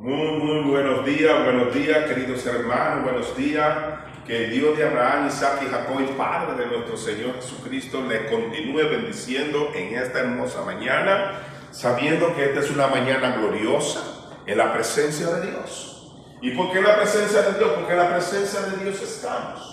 Muy buenos días, queridos hermanos, buenos días. Que el Dios de Abraham, Isaac y Jacob, y Padre de nuestro Señor Jesucristo, les continúe bendiciendo en esta hermosa mañana, sabiendo que esta es una mañana gloriosa en la presencia de Dios. ¿Y por qué la presencia de Dios? Porque en la presencia de Dios estamos.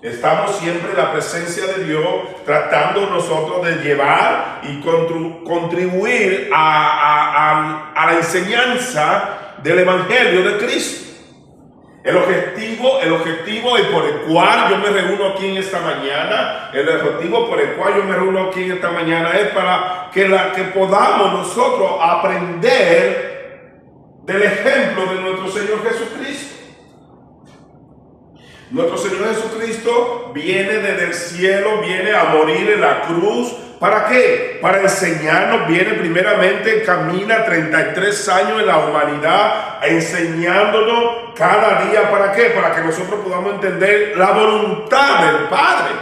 Estamos siempre en la presencia de Dios, tratando nosotros de llevar y contribuir a la enseñanza del Evangelio de Cristo. El objetivo y por el cual yo me reúno aquí en esta mañana, es para que podamos nosotros aprender del ejemplo de nuestro Señor Jesucristo. Nuestro Señor Jesucristo viene desde el cielo, viene a morir en la cruz. ¿Para qué? Para enseñarnos. Viene primeramente, camina 33 años en la humanidad, enseñándonos cada día. ¿Para qué? Para que nosotros podamos entender la voluntad del Padre.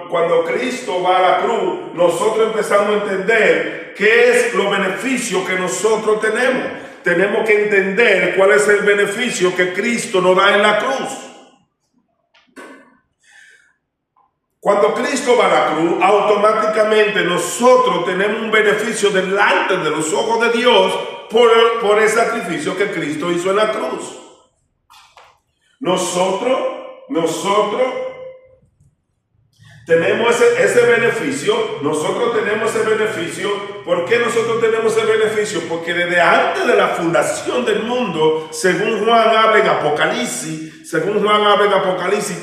Cuando Cristo va a la cruz, nosotros empezamos a entender qué es los beneficios que nosotros tenemos. Tenemos que entender cuál es el beneficio que Cristo nos da en la cruz. Cuando Cristo va a la cruz, automáticamente nosotros tenemos un beneficio delante de los ojos de Dios por el sacrificio que Cristo hizo en la cruz. Nosotros tenemos ese beneficio. ¿Por qué nosotros tenemos ese beneficio? Porque desde antes de la fundación del mundo, según Juan habla en Apocalipsis,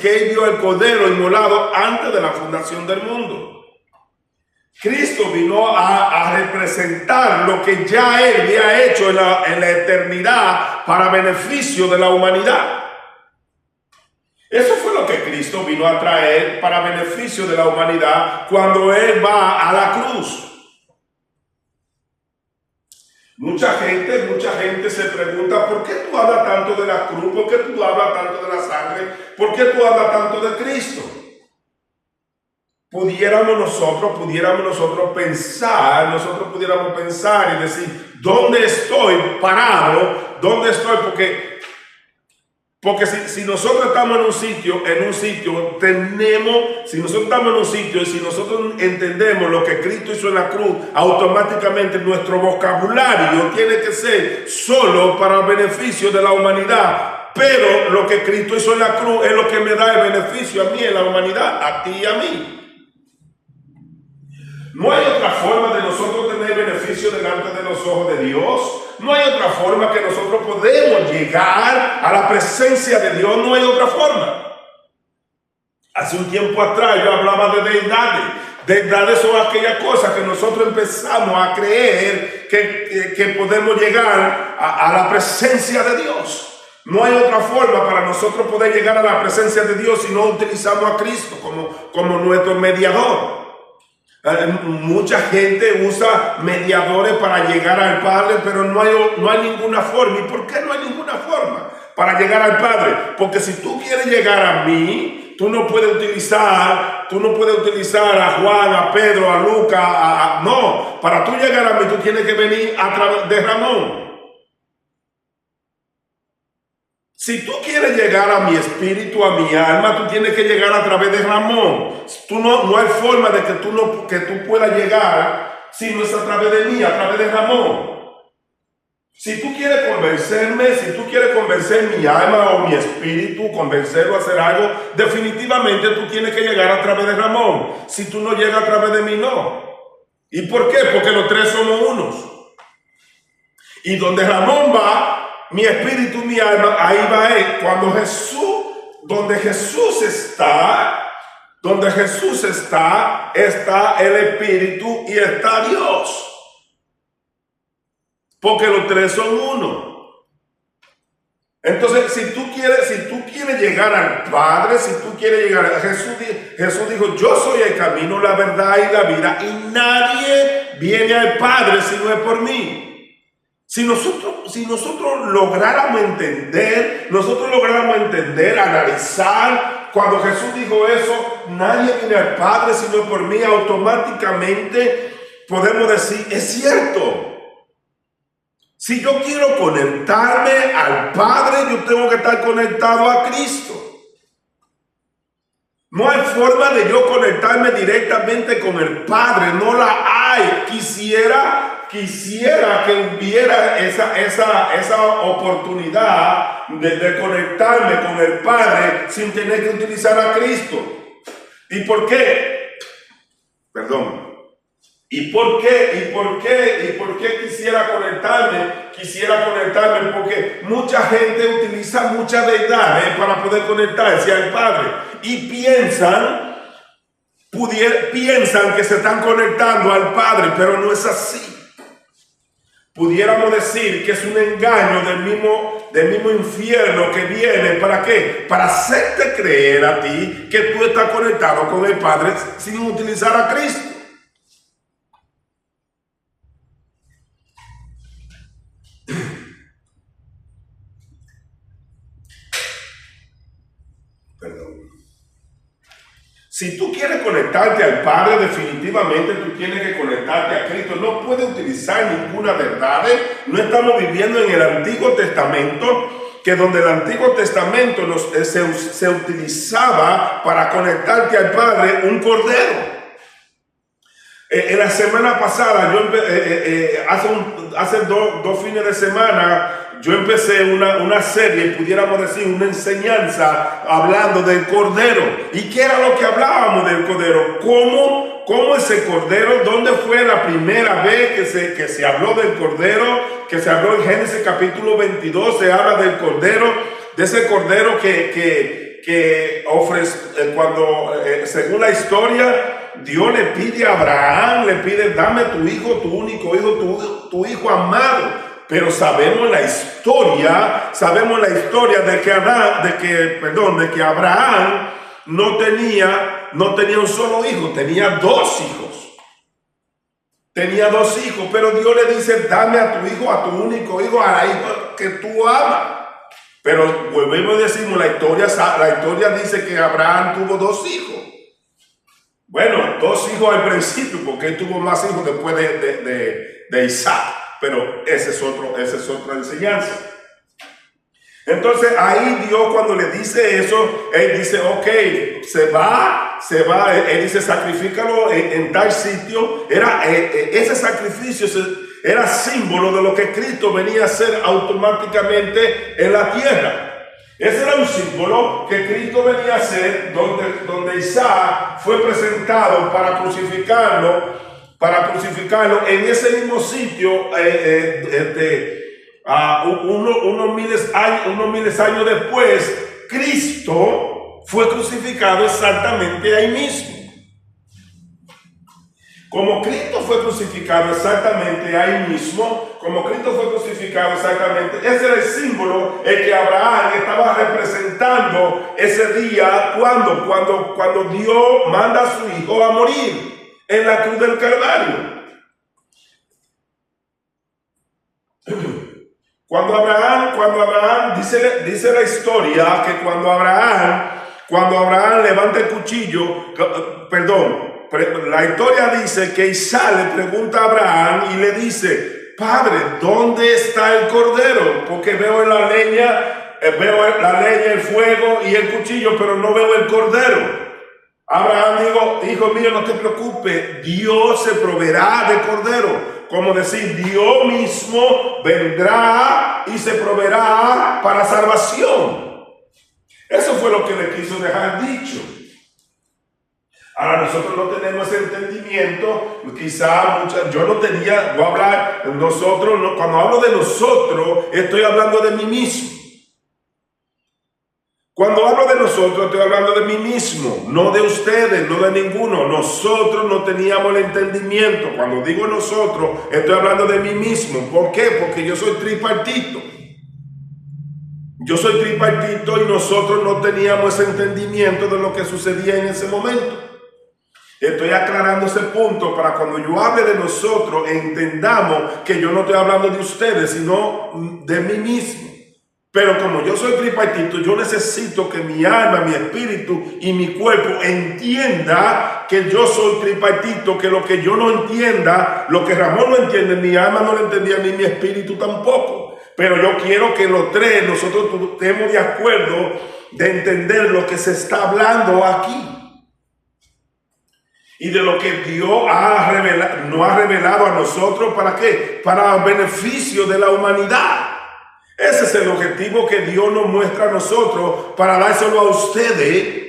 que él vio el cordero inmolado antes de la fundación del mundo. Cristo vino a representar lo que ya él había hecho en la eternidad para beneficio de la humanidad. Eso fue lo que Cristo vino a traer para beneficio de la humanidad cuando Él va a la cruz. Mucha gente se pregunta, ¿por qué tú hablas tanto de la cruz? ¿Por qué tú hablas tanto de la sangre? ¿Por qué tú hablas tanto de Cristo? Pudiéramos nosotros pensar y decir, ¿dónde estoy parado? ¿Dónde estoy? Porque si nosotros estamos en un sitio, y si nosotros entendemos lo que Cristo hizo en la cruz, automáticamente nuestro vocabulario tiene que ser solo para el beneficio de la humanidad. Pero lo que Cristo hizo en la cruz es lo que me da el beneficio a mí en la humanidad, a ti y a mí. No hay otra forma de nosotros tener beneficio delante de los ojos de Dios. No hay otra forma que nosotros podemos llegar a la presencia de Dios. No hay otra forma. Hace un tiempo atrás yo hablaba de deidades. Deidades son aquellas cosas que nosotros empezamos a creer que podemos llegar a la presencia de Dios. No hay otra forma para nosotros poder llegar a la presencia de Dios si no utilizamos a Cristo como nuestro mediador. Mucha gente usa mediadores para llegar al Padre, pero no hay ninguna forma. ¿Y por qué no hay ninguna forma para llegar al Padre? Porque si tú quieres llegar a mí, tú no puedes utilizar a Juan, a Pedro, a Lucas, no. Para tú llegar a mí, tú tienes que venir a través de Ramón. Si tú quieres llegar a mi espíritu, a mi alma, tú tienes que llegar a través de Ramón. No hay forma de que tú puedas llegar si no es a través de mí, a través de Ramón. Si tú quieres convencer mi alma o mi espíritu, convencerlo a hacer algo, definitivamente tú tienes que llegar a través de Ramón. Si tú no llegas a través de mí, no. ¿Y por qué? Porque los tres somos unos. Y donde Ramón va, mi espíritu, mi alma, ahí va él. Donde Jesús está, está el espíritu y está Dios. Porque los tres son uno. Entonces, si tú quieres llegar al Padre, Jesús dijo, yo soy el camino, la verdad y la vida, y nadie viene al Padre si no es por mí. Si nosotros lográramos entender, analizar cuando Jesús dijo eso, nadie viene al Padre sino por mí, automáticamente podemos decir, es cierto. Si yo quiero conectarme al Padre, yo tengo que estar conectado a Cristo. No hay forma de yo conectarme directamente con el Padre, no la hay. Quisiera que hubiera esa oportunidad de conectarme con el Padre sin tener que utilizar a Cristo. ¿Y por qué? Perdón. ¿Y por qué quisiera conectarme? Quisiera conectarme porque mucha gente utiliza muchas deidades para poder conectarse al Padre y piensan que se están conectando al Padre, pero no es así. Pudiéramos decir que es un engaño del mismo infierno que viene, ¿para qué? Para hacerte creer a ti que tú estás conectado con el Padre sin utilizar a Cristo. Perdón. Si tú quieres conectarte al Padre, definitivamente tú tienes que conectarte a Cristo. No puedes utilizar ninguna verdad. No estamos viviendo en el Antiguo Testamento, que donde el Antiguo Testamento se utilizaba para conectarte al Padre un cordero. En la semana pasada, hace dos fines de semana, yo empecé una serie, pudiéramos decir, una enseñanza hablando del Cordero. ¿Y qué era lo que hablábamos del Cordero? ¿Cómo ese Cordero? ¿Dónde fue la primera vez que se habló del Cordero? Que se habló en Génesis capítulo 22, se habla del Cordero, de ese Cordero que ofrece, según la historia, Dios le pide a Abraham, le pide, dame tu hijo, tu único hijo, tu hijo amado. Pero sabemos la historia de que Abraham no tenía un solo hijo, tenía dos hijos. Tenía dos hijos, pero Dios le dice, dame a tu hijo, a tu único hijo, a la hija que tú amas. Pero volvemos y decimos, la historia dice que Abraham tuvo dos hijos. Bueno, dos hijos al principio, porque él tuvo más hijos después de Isaac. Pero esa es otra enseñanza. Entonces ahí Dios cuando le dice eso, él dice, ok, se va, él dice, sacrifícalo en tal sitio. Ese sacrificio era símbolo de lo que Cristo venía a hacer automáticamente en la tierra. Ese era un símbolo que Cristo venía a hacer donde Isaac fue presentado para crucificarlo en ese mismo sitio unos miles años después. Cristo fue crucificado exactamente ahí mismo. Como Cristo fue crucificado exactamente ahí mismo, ese era el símbolo el que Abraham estaba representando ese día cuando Dios manda a su hijo a morir en la cruz del Calvario. Cuando Abraham dice la historia que cuando Abraham levanta el cuchillo, la historia dice que Isaac le pregunta a Abraham y le dice, Padre, ¿dónde está el cordero? Porque veo la leña, el fuego y el cuchillo, pero no veo el cordero. Abraham dijo, hijo mío, no te preocupes, Dios se proveerá de cordero. Como decir, Dios mismo vendrá y se proveerá para salvación. Eso fue lo que le quiso dejar dicho. Ahora nosotros no tenemos ese entendimiento, yo no tenía, voy a hablar, cuando hablo de nosotros, estoy hablando de mí mismo. Cuando hablo de nosotros, estoy hablando de mí mismo, no de ustedes, no de ninguno. Nosotros no teníamos el entendimiento. Cuando digo nosotros, estoy hablando de mí mismo. ¿Por qué? Porque yo soy tripartito. Y nosotros no teníamos ese entendimiento de lo que sucedía en ese momento. Estoy aclarando ese punto para cuando yo hable de nosotros, entendamos que yo no estoy hablando de ustedes, sino de mí mismo. Pero como yo soy tripartito, yo necesito que mi alma, mi espíritu y mi cuerpo entienda que yo soy tripartito, que lo que yo no entienda, lo que Ramón no entiende, mi alma no lo entendía, ni mi espíritu tampoco. Pero yo quiero que los tres, nosotros estemos de acuerdo de entender lo que se está hablando aquí. Y de lo que Dios nos ha revelado a nosotros, ¿para qué? Para el beneficio de la humanidad. Ese es el objetivo que Dios nos muestra a nosotros, para dárselo a ustedes,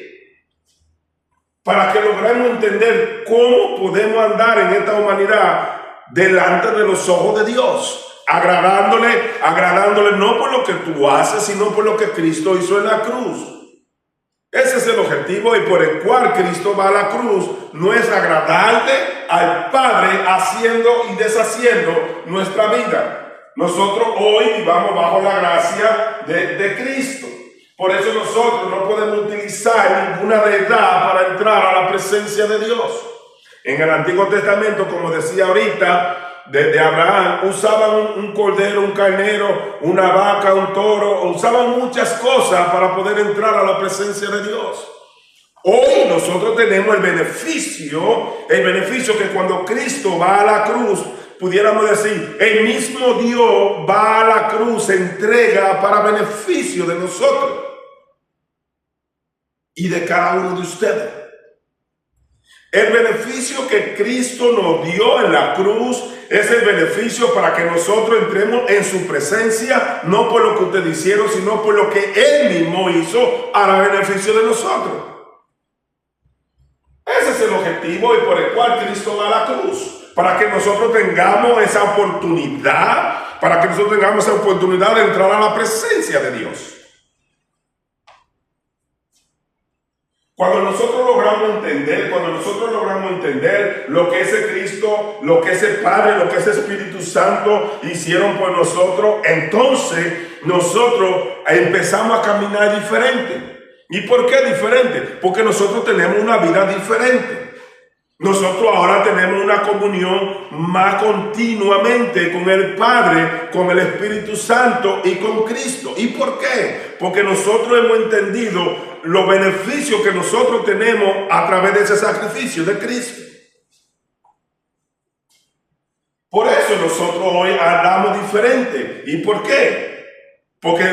para que logremos entender cómo podemos andar en esta humanidad delante de los ojos de Dios, agradándole no por lo que tú haces, sino por lo que Cristo hizo en la cruz. Ese es el objetivo y por el cual Cristo va a la cruz. No es agradarle al Padre haciendo y deshaciendo nuestra vida. Nosotros hoy vivamos bajo la gracia de Cristo. Por eso nosotros no podemos utilizar ninguna deidad para entrar a la presencia de Dios. En el Antiguo Testamento, como decía ahorita, de Abraham, usaban un cordero, un carnero, una vaca, un toro, usaban muchas cosas para poder entrar a la presencia de Dios. Hoy nosotros tenemos el beneficio que cuando Cristo va a la cruz, pudiéramos decir, el mismo Dios va a la cruz, se entrega para beneficio de nosotros y de cada uno de ustedes. El beneficio que Cristo nos dio en la cruz es el beneficio para que nosotros entremos en su presencia, no por lo que ustedes hicieron, sino por lo que Él mismo hizo a beneficio de nosotros. Ese es el objetivo y por el cual Cristo va a la cruz, para que nosotros tengamos esa oportunidad, de entrar a la presencia de Dios. Cuando nosotros logramos entender lo que ese Cristo, lo que ese Padre, lo que ese Espíritu Santo hicieron por nosotros, entonces nosotros empezamos a caminar diferente. ¿Y por qué diferente? Porque nosotros tenemos una vida diferente. Nosotros ahora tenemos una comunión más continuamente con el Padre, con el Espíritu Santo y con Cristo. ¿Y por qué? Porque nosotros hemos entendido los beneficios que nosotros tenemos a través de ese sacrificio de Cristo. Por eso nosotros hoy andamos diferente. ¿Y por qué? Porque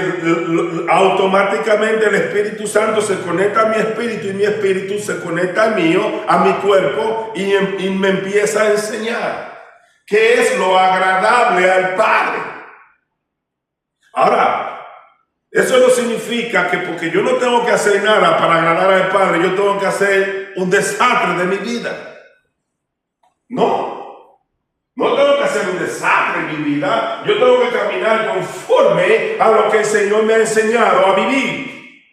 automáticamente el Espíritu Santo se conecta a mi espíritu y mi espíritu se conecta al mío, a mi cuerpo y me empieza a enseñar qué es lo agradable al Padre. Ahora, eso no significa que porque yo no tengo que hacer nada para agradar al Padre, yo tengo que hacer un desastre de mi vida. No tengo que hacer un desastre en mi vida. Yo tengo que caminar conforme a lo que el Señor me ha enseñado a vivir.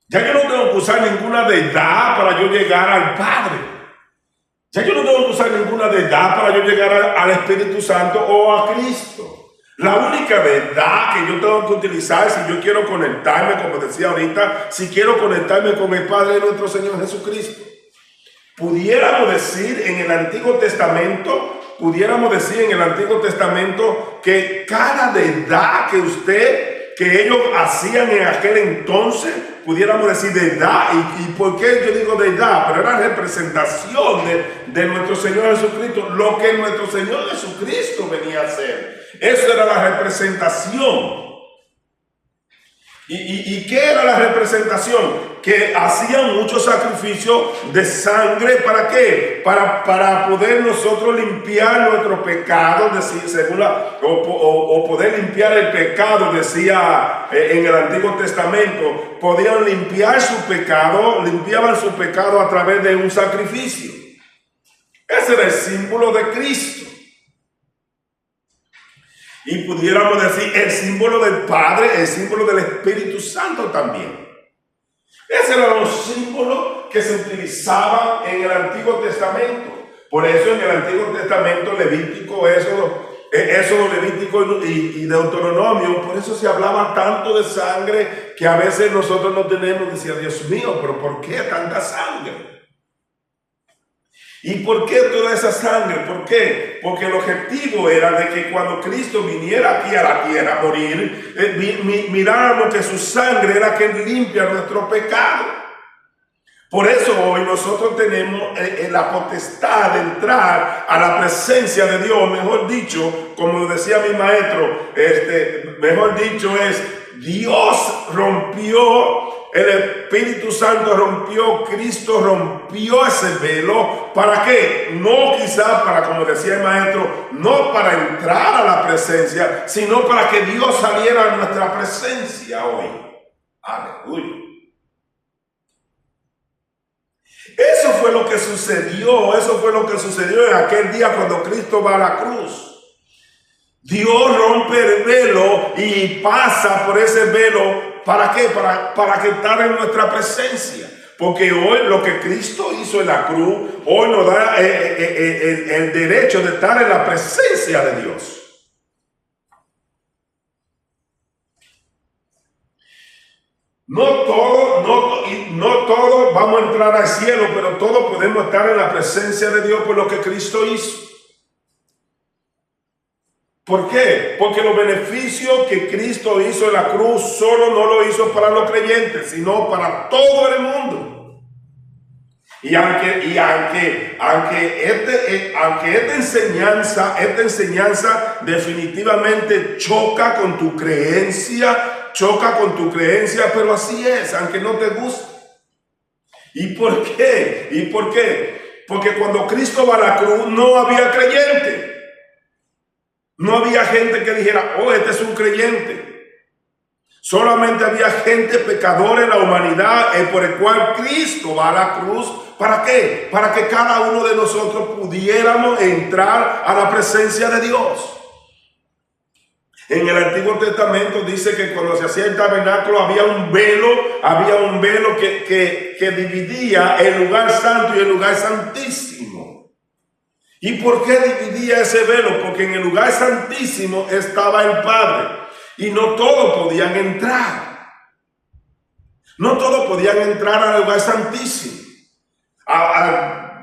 Ya yo no tengo que usar ninguna deidad para yo llegar al Padre. Ya yo no tengo que usar ninguna deidad para yo llegar al Espíritu Santo o a Cristo. La única deidad que yo tengo que utilizar si yo quiero conectarme, como decía ahorita, si quiero conectarme con el Padre de nuestro Señor Jesucristo. Pudiéramos decir en el Antiguo Testamento que cada deidad que ellos hacían en aquel entonces, pudiéramos decir deidad. ¿Y por qué yo digo deidad? Pero era representación de nuestro Señor Jesucristo, lo que nuestro Señor Jesucristo venía a hacer. Eso era la representación. ¿Y qué era la representación? Que hacían muchos sacrificios de sangre. ¿Para qué? Para poder nosotros limpiar nuestro pecado, o poder limpiar el pecado, decía en el Antiguo Testamento. Podían limpiar su pecado, limpiaban su pecado a través de un sacrificio. Ese era el símbolo de Cristo. Y pudiéramos decir el símbolo del Padre, el símbolo del Espíritu Santo también. Esos eran los símbolos que se utilizaban en el Antiguo Testamento. Por eso en el Antiguo Testamento, Levítico, Éxodo, Levítico y Deuteronomio, por eso se hablaba tanto de sangre que a veces nosotros no tenemos. Decía, Dios mío, pero ¿por qué tanta sangre? ¿Y por qué toda esa sangre? ¿Por qué? Porque el objetivo era de que cuando Cristo viniera aquí a la tierra a morir, miráramos que su sangre era que limpia nuestro pecado. Por eso hoy nosotros tenemos la potestad de entrar a la presencia de Dios. Mejor dicho, como decía mi maestro, mejor dicho es, Dios rompió, el Espíritu Santo rompió, Cristo rompió ese velo. ¿Para qué? No quizás para, como decía el maestro, no para entrar a la presencia, sino para que Dios saliera a nuestra presencia hoy. Aleluya. Eso fue lo que sucedió en aquel día cuando Cristo va a la cruz. Dios rompe el velo y pasa por ese velo. ¿Para qué? Para que estar en nuestra presencia. Porque hoy lo que Cristo hizo en la cruz, hoy nos da el derecho de estar en la presencia de Dios. No todos vamos a entrar al cielo, pero todos podemos estar en la presencia de Dios por lo que Cristo hizo. ¿Por qué? Porque los beneficios que Cristo hizo en la cruz solo no lo hizo para los creyentes, sino para todo el mundo. Y aunque esta enseñanza definitivamente choca con tu creencia, pero así es, aunque no te guste. ¿Y por qué? Porque cuando Cristo va a la cruz no había creyente. No había gente que dijera, oh, este es un creyente. Solamente había gente pecadora en la humanidad, por el cual Cristo va a la cruz. ¿Para qué? Para que cada uno de nosotros pudiéramos entrar a la presencia de Dios. En el Antiguo Testamento dice que cuando se hacía el tabernáculo había un velo que dividía el lugar santo y el lugar santísimo. ¿Y por qué dividía ese velo? Porque en el lugar santísimo estaba el Padre y no todos podían entrar. No todos podían entrar al lugar santísimo.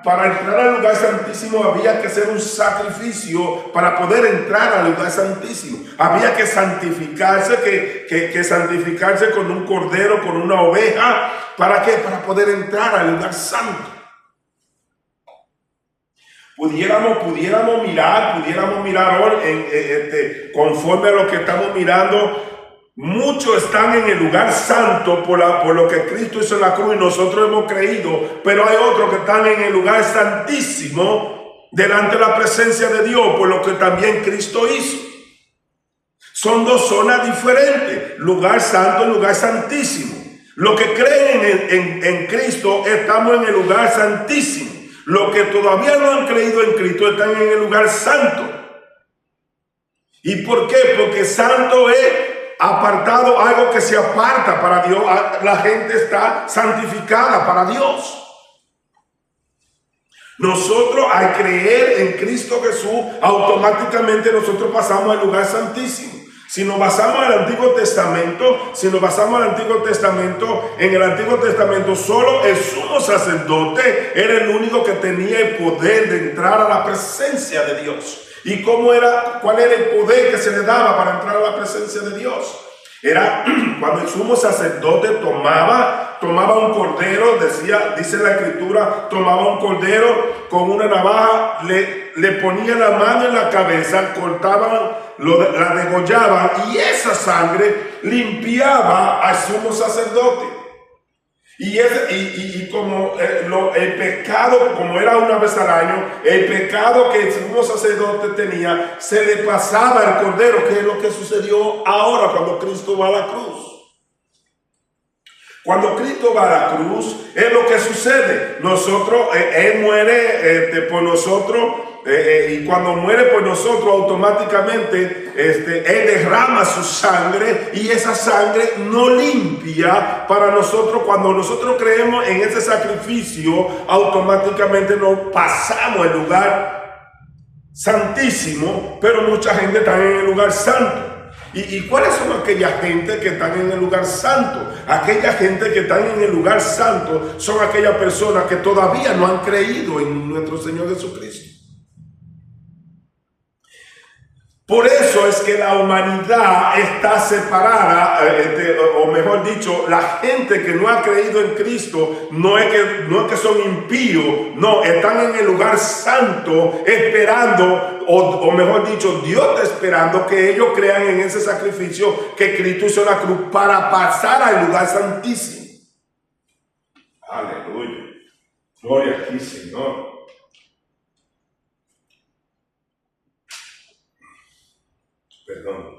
Para entrar al lugar santísimo había que hacer un sacrificio para poder entrar al lugar santísimo. Había que santificarse, que santificarse con un cordero, con una oveja. ¿Para qué? Para poder entrar al lugar santo. Pudiéramos mirar hoy, conforme a lo que estamos mirando. Muchos están en el lugar santo por lo que Cristo hizo en la cruz y nosotros hemos creído, pero hay otros que están en el lugar santísimo delante de la presencia de Dios por lo que también Cristo hizo. Son dos zonas diferentes, lugar santo y lugar santísimo. Los que creen en Cristo estamos en el lugar santísimo. Los que todavía no han creído en Cristo están en el lugar santo. ¿Y por qué? Porque santo es apartado, algo que se aparta para Dios. La gente está santificada para Dios. Nosotros, al creer en Cristo Jesús, automáticamente nosotros pasamos al lugar santísimo. Si nos basamos en el Antiguo Testamento, en el Antiguo Testamento solo el sumo sacerdote era el único que tenía el poder de entrar a la presencia de Dios. ¿Y cuál era el poder que se le daba para entrar a la presencia de Dios? Era cuando el sumo sacerdote tomaba un cordero, dice la Escritura, tomaba un cordero con una navaja, le ponía la mano en la cabeza, cortaban, la degollaban y esa sangre limpiaba al sumo sacerdote. Y como el pecado, como era una vez al año, el pecado que el sumo sacerdote tenía, se le pasaba al cordero, que es lo que sucedió ahora cuando Cristo va a la cruz. Cuando Cristo va a la cruz, es lo que sucede. Él muere por nosotros, y cuando muere por nosotros, automáticamente Él derrama su sangre, y esa sangre no limpia para nosotros. Cuando nosotros creemos en ese sacrificio, automáticamente nos pasamos al lugar santísimo, pero mucha gente está en el lugar santo. ¿Y cuáles son aquella gente que están en el lugar santo? Aquella gente que están en el lugar santo son aquellas personas que todavía no han creído en nuestro Señor Jesucristo. Por eso es que la humanidad está separada, o mejor dicho, la gente que no ha creído en Cristo no es que son impíos, no, están en el lugar santo esperando, o mejor dicho, Dios está esperando que ellos crean en ese sacrificio que Cristo hizo en la cruz para pasar al lugar santísimo. Aleluya. Gloria a ti, Señor. Perdón.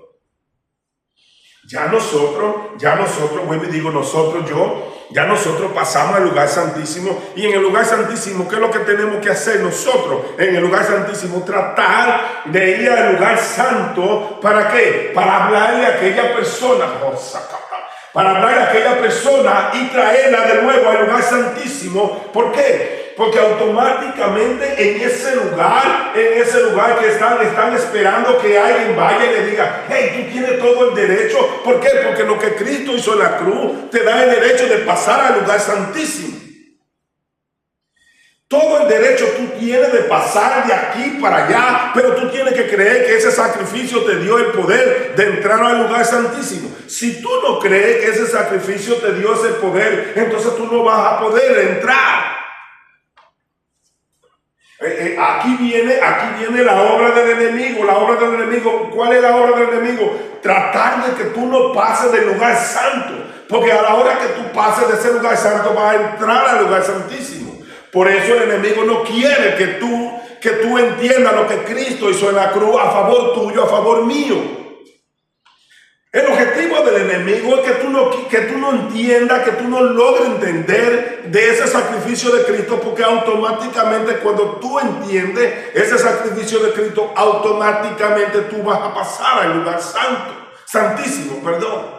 Ya nosotros, vuelvo y digo ya nosotros pasamos al lugar santísimo. Y en el lugar santísimo, ¿qué es lo que tenemos que hacer nosotros? En el lugar santísimo, tratar de ir al lugar santo. ¿Para qué? Para hablarle a aquella persona. Para hablarle a aquella persona y traerla de nuevo al lugar santísimo. ¿Por qué? Porque automáticamente en ese lugar que están esperando que alguien vaya y le diga, hey, tú tienes todo el derecho. ¿Por qué? Porque lo que Cristo hizo en la cruz te da el derecho de pasar al lugar santísimo. Todo el derecho tú tienes de pasar de aquí para allá, pero tú tienes que creer que ese sacrificio te dio el poder de entrar al lugar santísimo. Si tú no crees que ese sacrificio te dio ese poder, entonces tú no vas a poder entrar. Aquí viene la obra del enemigo. La obra del enemigo, ¿cuál es la obra del enemigo? Tratar de que tú no pases del lugar santo, porque a la hora que tú pases de ese lugar santo vas a entrar al lugar santísimo. Por eso el enemigo no quiere que tú entiendas lo que Cristo hizo en la cruz a favor tuyo, a favor mío. El objetivo del enemigo es que tú no entiendas, que tú no logres entender de ese sacrificio de Cristo, porque automáticamente cuando tú entiendes ese sacrificio de Cristo, automáticamente tú vas a pasar al lugar santísimo, perdón.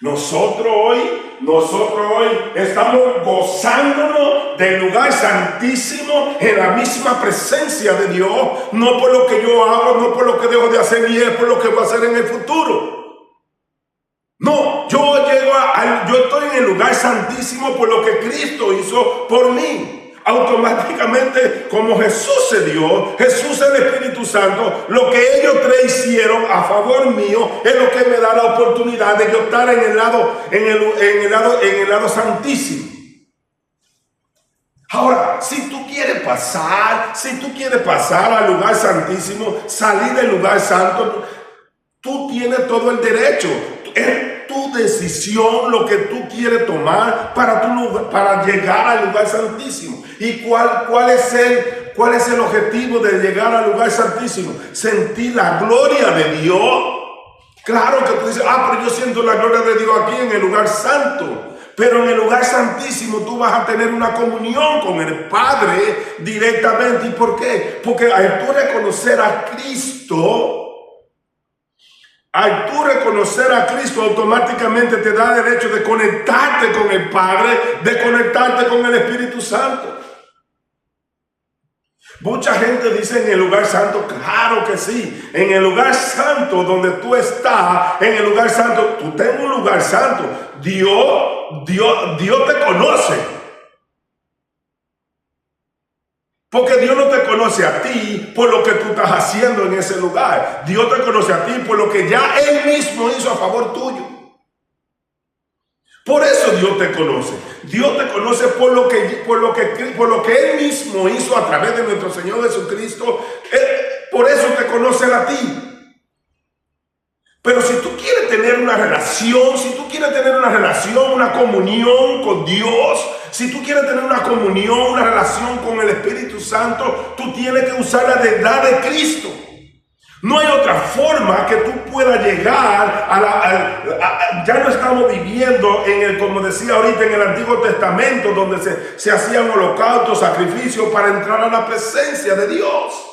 Nosotros hoy estamos gozándonos del lugar santísimo en la misma presencia de Dios, no por lo que yo hago, no por lo que dejo de hacer, ni es por lo que voy a hacer en el futuro. No, yo estoy en el lugar santísimo por lo que Cristo hizo por mí. Automáticamente, como Jesús se dio, Jesús el Espíritu Santo, lo que ellos tres hicieron a favor mío es lo que me da la oportunidad de yo estar en el lado santísimo. Ahora, si tú quieres pasar al lugar santísimo, salir del lugar santo, tú tienes todo el derecho. Es tu decisión lo que tú quieres tomar para llegar al lugar santísimo. ¿Y cuál es el objetivo de llegar al lugar santísimo? Sentir la gloria de Dios. Claro que tú dices, pero yo siento la gloria de Dios aquí en el lugar santo. Pero en el lugar santísimo tú vas a tener una comunión con el Padre directamente. ¿Y por qué? Porque al tú reconocer a Cristo, automáticamente te da derecho de conectarte con el Padre, de conectarte con el Espíritu Santo. Mucha gente dice en el lugar santo, claro que sí, en el lugar santo donde tú estás, en el lugar santo, tú tienes un lugar santo, Dios te conoce. Porque Dios no te conoce a ti por lo que tú estás haciendo en ese lugar. Dios te conoce a ti por lo que ya Él mismo hizo a favor tuyo. Por eso Dios te conoce. Dios te conoce por lo que Él mismo hizo a través de nuestro Señor Jesucristo. Por eso te conoce a ti. Pero si tú quieres tener una relación, una comunión con Dios, si tú quieres tener una comunión, una relación con el Espíritu Santo, tú tienes que usar la deidad de Cristo. No hay otra forma que tú puedas llegar ya no estamos viviendo como decía ahorita, en el Antiguo Testamento, donde se hacían holocaustos, sacrificios para entrar a la presencia de Dios.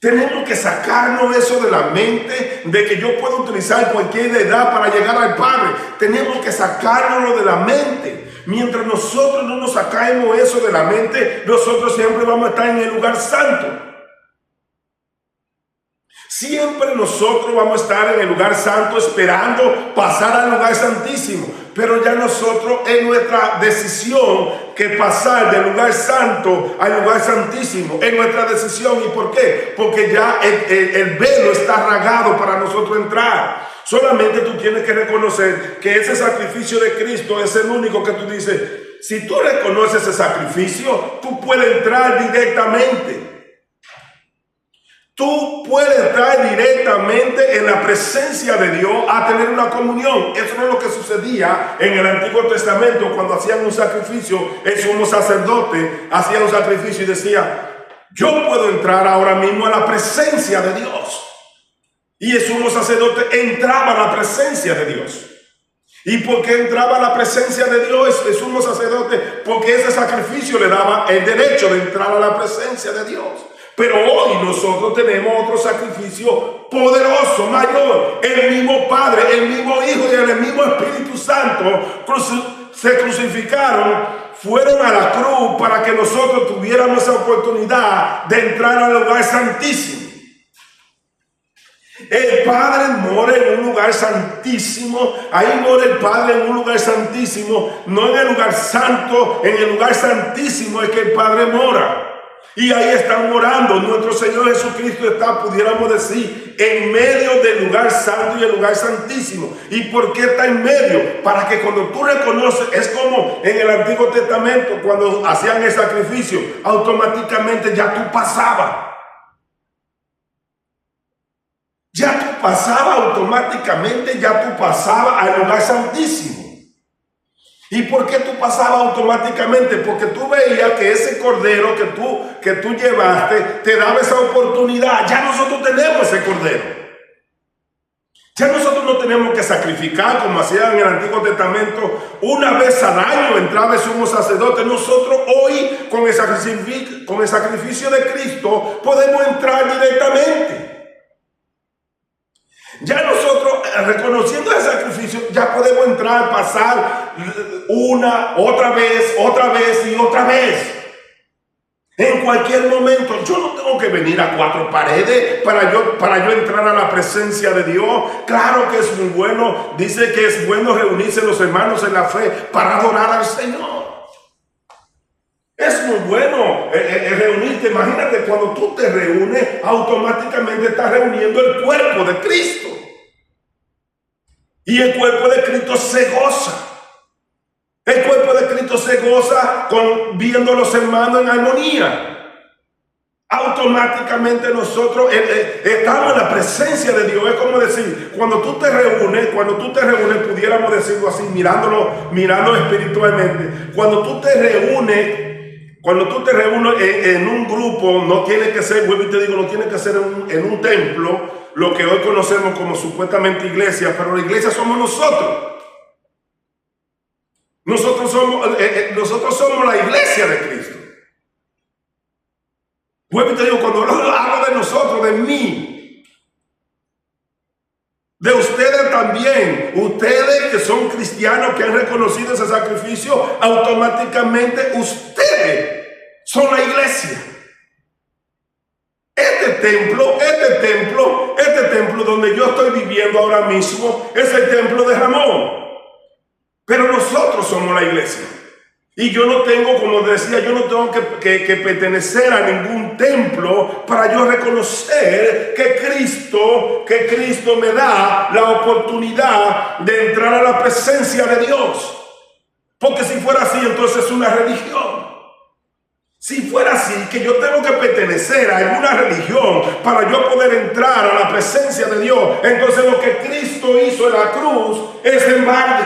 Tenemos que sacarnos eso de la mente, de que yo puedo utilizar cualquier deidad para llegar al Padre. Tenemos que sacárnoslo de la mente. Mientras nosotros no nos saquemos eso de la mente, nosotros siempre vamos a estar en el lugar santo. Siempre nosotros vamos a estar en el lugar santo esperando pasar al lugar santísimo. Pero ya nosotros es nuestra decisión que pasar del lugar santo al lugar santísimo. Es nuestra decisión. ¿Y por qué? Porque ya el velo está rasgado para nosotros entrar. Solamente tú tienes que reconocer que ese sacrificio de Cristo es el único que tú dices. Si tú reconoces ese sacrificio, tú puedes entrar directamente. Tú puedes entrar directamente en la presencia de Dios a tener una comunión. Eso no es lo que sucedía en el Antiguo Testamento cuando hacían un sacrificio. El sumo sacerdote hacía un sacrificio y decía, yo puedo entrar ahora mismo a la presencia de Dios. Y el sumo sacerdote entraba a la presencia de Dios. ¿Y por qué entraba a la presencia de Dios el sumo sacerdote? Porque ese sacrificio le daba el derecho de entrar a la presencia de Dios. Pero hoy nosotros tenemos otro sacrificio poderoso, mayor. El mismo Padre, el mismo Hijo y el mismo Espíritu Santo se crucificaron, fueron a la cruz para que nosotros tuviéramos esa oportunidad de entrar al lugar santísimo. El Padre mora en un lugar santísimo. Ahí mora el Padre en un lugar santísimo, no en el lugar santo. En el lugar santísimo es que el Padre mora. Y ahí están morando. Nuestro Señor Jesucristo está, pudiéramos decir, en medio del lugar santo y el lugar santísimo. ¿Y por qué está en medio? Para que cuando tú reconoces, es como en el Antiguo Testamento, cuando hacían el sacrificio, automáticamente ya tú pasabas. Ya tú pasabas automáticamente, ya tú pasabas al lugar santísimo. ¿Y por qué tú pasabas automáticamente? Porque tú veías que ese cordero que tú llevaste te daba esa oportunidad. Ya nosotros tenemos ese cordero. Ya nosotros no tenemos que sacrificar como hacían en el Antiguo Testamento. Una vez al año entraba el sumo sacerdote. Nosotros hoy con el sacrificio de Cristo podemos entrar directamente. Ya nosotros, reconociendo el sacrificio, ya podemos entrar, pasar una, otra vez y otra vez. En cualquier momento. Yo no tengo que venir a cuatro paredes para yo entrar a la presencia de Dios. Claro que es muy bueno. Dice que es bueno reunirse los hermanos en la fe para adorar al Señor. Es muy bueno reunirte. Imagínate, cuando tú te reúnes, automáticamente estás reuniendo el cuerpo de Cristo. Y el cuerpo de Cristo se goza. El cuerpo de Cristo se goza viendo a los hermanos en armonía. Automáticamente nosotros estamos en la presencia de Dios. Es como decir, cuando tú te reúnes, pudiéramos decirlo así, mirando espiritualmente. Cuando tú te reúnes en un grupo, no tiene que ser, vuelvo y te digo, no tiene que ser en un templo, lo que hoy conocemos como supuestamente iglesia, pero la iglesia somos nosotros. Nosotros somos la iglesia de Cristo. Vuelvo y te digo, cuando hablo de nosotros, de mí, de ustedes también, ustedes que son cristianos, que han reconocido ese sacrificio, automáticamente ustedes son la iglesia. Este templo donde yo estoy viviendo ahora mismo es el templo de Ramón. Pero nosotros somos la iglesia. Y yo no tengo, como decía, yo no tengo que pertenecer a ningún templo para yo reconocer que Cristo me da la oportunidad de entrar a la presencia de Dios. Porque si fuera así, entonces es una religión. Si fuera así, que yo tengo que pertenecer a alguna religión para yo poder entrar a la presencia de Dios, entonces lo que Cristo hizo en la cruz es en balde.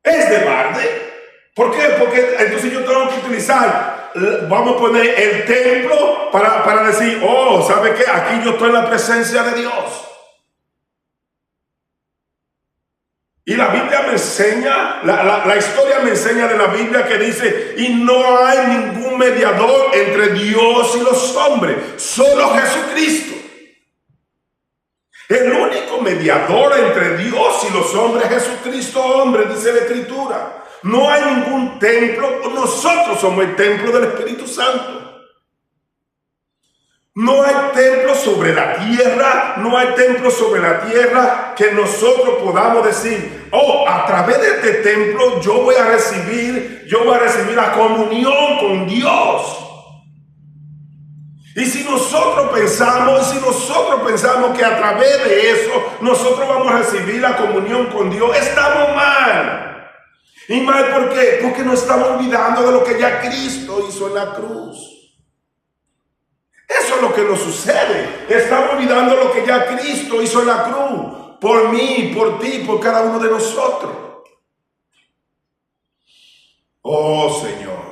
Es de balde. ¿Por qué? Porque entonces yo tengo que utilizar, vamos a poner el templo para decir, oh, ¿sabe qué? Aquí yo estoy en la presencia de Dios. Y la Biblia me enseña, la historia me enseña de la Biblia que dice, y no hay ningún mediador entre Dios y los hombres, solo Jesucristo. El único mediador entre Dios y los hombres es Jesucristo hombre, dice la Escritura. No hay ningún templo, nosotros somos el templo del Espíritu Santo. No hay templo sobre la tierra, no hay templo sobre la tierra que nosotros podamos decir, oh, a través de este templo yo voy a recibir la comunión con Dios. Y si nosotros pensamos que a través de eso nosotros vamos a recibir la comunión con Dios, estamos mal. ¿Y mal por qué? Porque nos estamos olvidando de lo que ya Cristo hizo en la cruz. Eso es lo que nos sucede. Estamos olvidando lo que ya Cristo hizo en la cruz. Por mí, por ti, por cada uno de nosotros. Oh Señor.